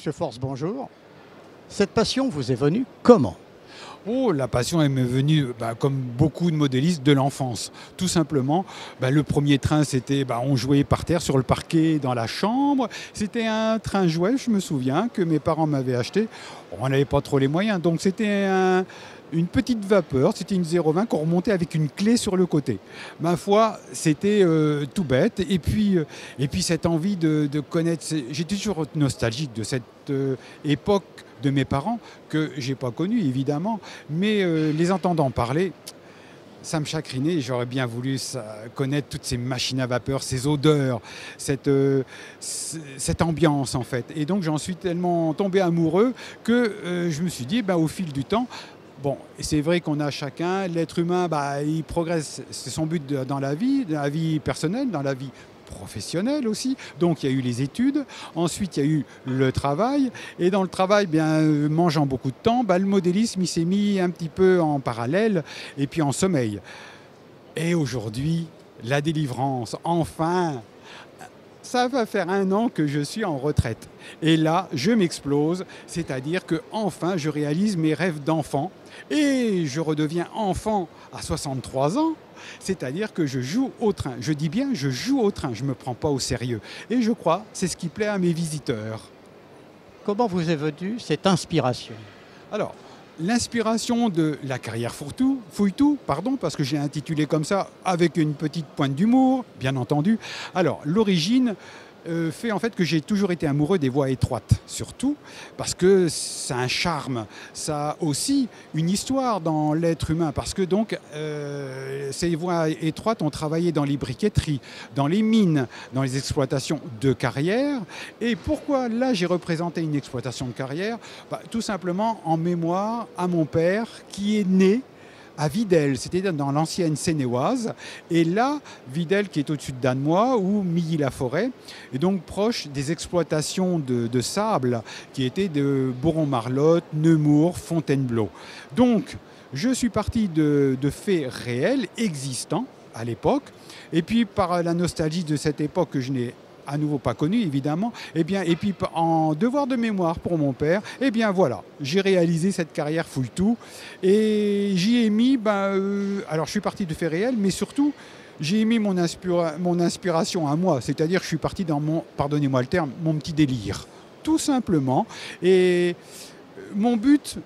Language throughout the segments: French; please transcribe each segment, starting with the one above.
Monsieur Force, bonjour. Cette passion vous est venue comment? Oh, la passion elle m'est venue, comme beaucoup de modélistes, de l'enfance. Tout simplement, le premier train, c'était, on jouait par terre sur le parquet dans la chambre. C'était un train jouet, je me souviens, que mes parents m'avaient acheté. On n'avait pas trop les moyens, donc c'était une petite vapeur, c'était une 020 qu'on remontait avec une clé sur le côté. Ma foi, c'était tout bête. Et puis cette envie de connaître, j'étais toujours nostalgique de cette époque de mes parents, que j'ai pas connue évidemment, mais les entendant parler, ça me chagrinait. J'aurais bien voulu connaître toutes ces machines à vapeur, ces odeurs, cette ambiance en fait. Et donc j'en suis tellement tombé amoureux que je me suis dit, au fil du temps, bon, c'est vrai qu'on a chacun, l'être humain, il progresse, c'est son but dans la vie personnelle, dans la vie professionnelle aussi. Donc il y a eu les études, ensuite il y a eu le travail, et dans le travail, mangeant beaucoup de temps, le modélisme il s'est mis un petit peu en parallèle et puis en sommeil. Et aujourd'hui, la délivrance, enfin, ça va faire 1 an que je suis en retraite. Et là, je m'explose, c'est-à-dire que enfin je réalise mes rêves d'enfant et je redeviens enfant à 63 ans. C'est-à-dire que je joue au train. Je dis bien, je joue au train. Je ne me prends pas au sérieux. Et je crois, c'est ce qui plaît à mes visiteurs. Comment vous est venue cette inspiration? Alors, l'inspiration de la carrière Fouille-Tout, parce que j'ai intitulé comme ça, avec une petite pointe d'humour, bien entendu. Alors, l'origine fait en fait que j'ai toujours été amoureux des voies étroites, surtout parce que ça a un charme, ça a aussi une histoire dans l'être humain, parce que donc ces voies étroites ont travaillé dans les briqueteries, dans les mines, dans les exploitations de carrière. Et pourquoi là j'ai représenté une exploitation de carrière? Tout simplement en mémoire à mon père qui est né à Videl, c'était dans l'ancienne Seine-et-Oise. Et là, Videl qui est au-dessus de Danemois ou Milly-la-Forêt, et donc proche des exploitations de sable qui étaient de Boron-Marlotte, Nemours, Fontainebleau. Donc, je suis parti de faits réels, existants à l'époque, et puis par la nostalgie de cette époque que je n'ai à nouveau pas connu évidemment, et puis en devoir de mémoire pour mon père, voilà, j'ai réalisé cette carrière Fouille-Tout et j'y ai mis, alors je suis parti de faits réels, mais surtout j'ai mis mon inspiration à moi, c'est-à-dire que je suis parti dans pardonnez-moi le terme, mon petit délire, tout simplement. Et mon but,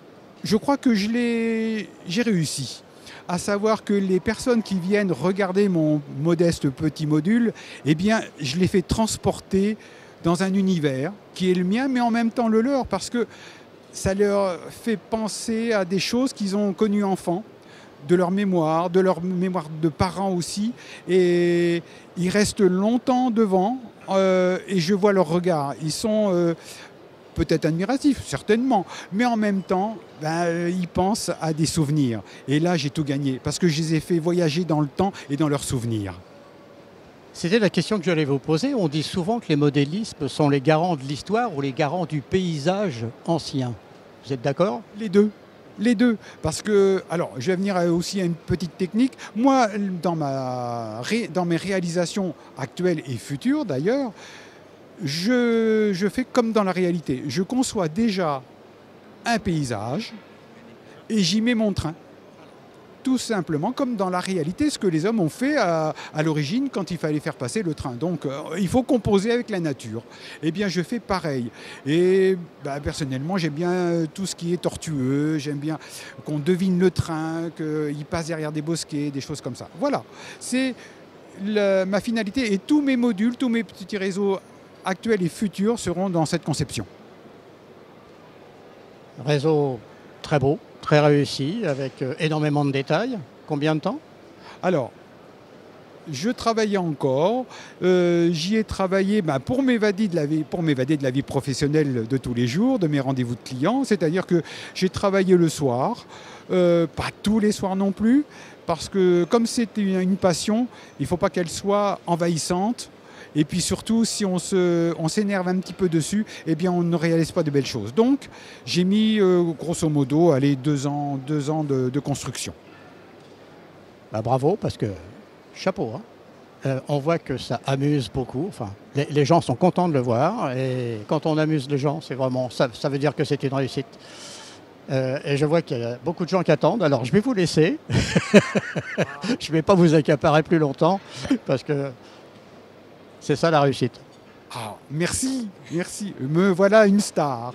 je crois que j'ai réussi. À savoir que les personnes qui viennent regarder mon modeste petit module, je les fais transporter dans un univers qui est le mien, mais en même temps le leur, parce que ça leur fait penser à des choses qu'ils ont connues enfants, de leur mémoire de parents aussi, et ils restent longtemps devant, et je vois leur regard. Ils sont peut-être admiratif, certainement, mais en même temps, ils pensent à des souvenirs. Et là, j'ai tout gagné, parce que je les ai fait voyager dans le temps et dans leurs souvenirs. C'était la question que j'allais vous poser. On dit souvent que les modélistes sont les garants de l'histoire ou les garants du paysage ancien. Vous êtes d'accord? Les deux. Les deux, parce que, alors, je vais venir aussi à une petite technique. Moi, dans mes réalisations actuelles et futures, d'ailleurs, je fais comme dans la réalité. Je conçois déjà un paysage et j'y mets mon train. Tout simplement comme dans la réalité, ce que les hommes ont fait à l'origine quand il fallait faire passer le train. Donc il faut composer avec la nature. Je fais pareil. Et personnellement, j'aime bien tout ce qui est tortueux. J'aime bien qu'on devine le train, qu'il passe derrière des bosquets, des choses comme ça. Voilà, c'est ma finalité. Et tous mes modules, tous mes petits réseaux actuels et futurs seront dans cette conception. Réseau très beau, très réussi, avec énormément de détails. Combien de temps? Alors, je travaillais encore. J'y ai travaillé pour m'évader de la vie professionnelle de tous les jours, de mes rendez-vous de clients. C'est-à-dire que j'ai travaillé le soir, pas tous les soirs non plus, parce que comme c'est une passion, il ne faut pas qu'elle soit envahissante. Et puis surtout, si on s'énerve un petit peu dessus, on ne réalise pas de belles choses. Donc, j'ai mis, grosso modo, 2 ans de construction. Bravo, parce que chapeau. On voit que ça amuse beaucoup. Enfin, les gens sont contents de le voir. Et quand on amuse les gens, c'est vraiment ça veut dire que c'est une réussite. Et je vois qu'il y a beaucoup de gens qui attendent. Alors je vais vous laisser. Je ne vais pas vous accaparer plus longtemps parce que c'est ça la réussite. Ah, merci, merci. Me voilà une star.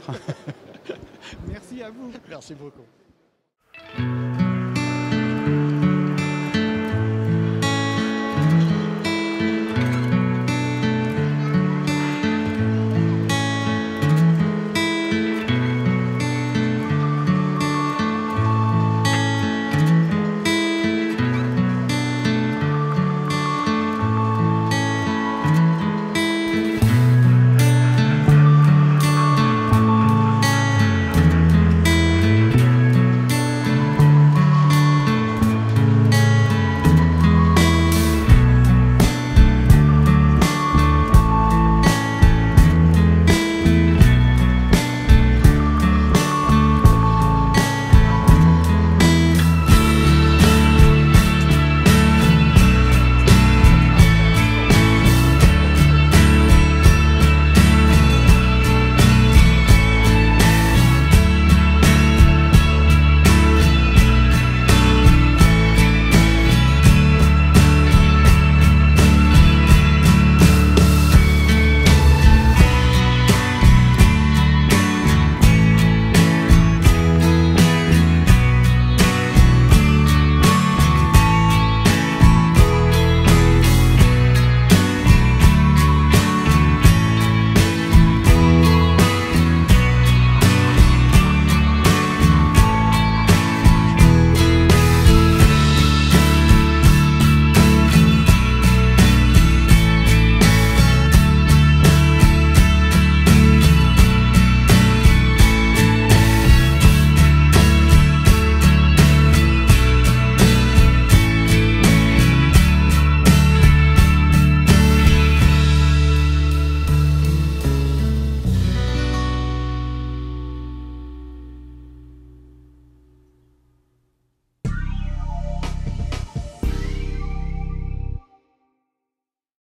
Merci à vous. Merci beaucoup.